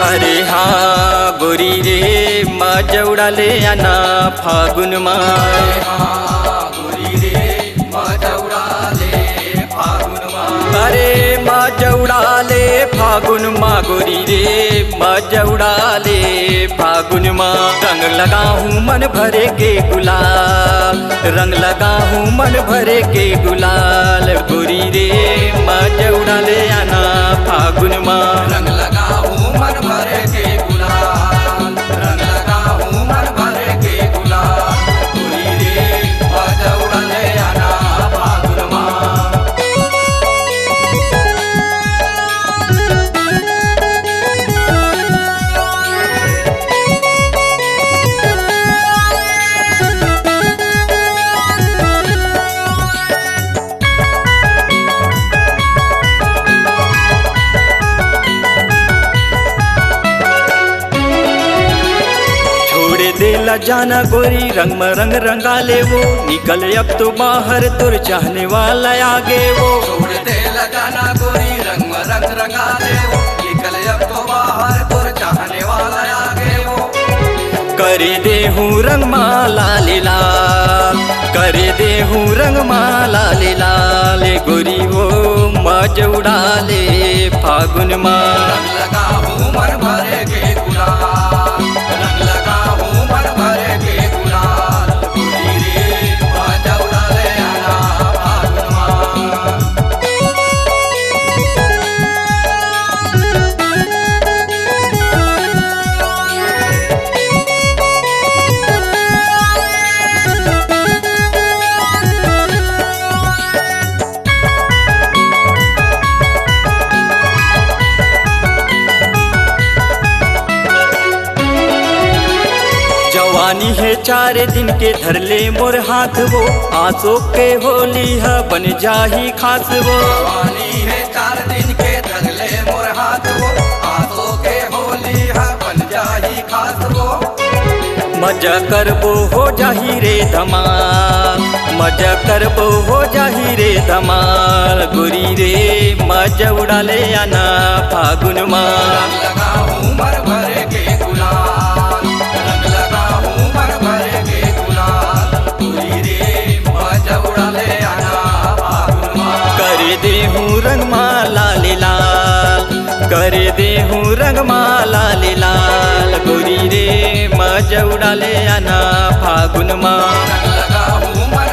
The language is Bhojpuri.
अरे हाँ गोरी रे मजा उडाले आना फागुन मा। अरे मजा उडाले फागुन मा गोरी रे मजा उडाले फागुन मा। रंग लगा हूँ मन भरे के गुलाल, रंग लगा हूँ मन भरे के गुलाल गोरी रे मजा उडाले आना फागुन मा। रंग लगा हूँ मन भरे के गुलाल, रंग लगा हूँ मन भरे के गुलाल गोरी रे मजा उडाले आना फागुन मा। देला जाना गोरी रंग में रंग रंगा ले वो, निकल अब तो बाहर तुर चाहने वाला आगे वो। छोड़ देला जाना गोरी रंग में रंग रंगा ले वो, निकल अब तो बाहर तुर चाहने वाला आगे वो। करे दे हूँ रंग माला ले लाल, करे दे हूँ रंग माला ले लाल गोरी वो मज उड़ा ले फागुन मा। रंग लगा हूँ मन भरे के गुलाल, रंग लगा हूँ मन भरे के गुलाल गोरी रे मजा उडाले आना फागुन मा। जवानी है 4 दिन के धर ले मोर हाथ वो, आंसू के होली है बन जाही खास वो। जवानी है 4 दिन के धर ले मोर हाथ वो, आंसू के होली है बन जाही खास वो। मजा करबो हो जाही रे धमाल, मजा करबो हो जाही रे धमाल गोरी रे मजा उडाले आना फागुन मा। रंग लगा हूँ मन भरे के गुलाल, रंग लगा हूँ मन भरे के गुलाल गोरी रे मजा उडाले आना फागुन मा। कर दे हूँ रंग माला ले लाल, कर दे हूँ रंग माला ले लाल गोरी रे मजा उडाले आना फागुन मा। रंग लगा हूँ मन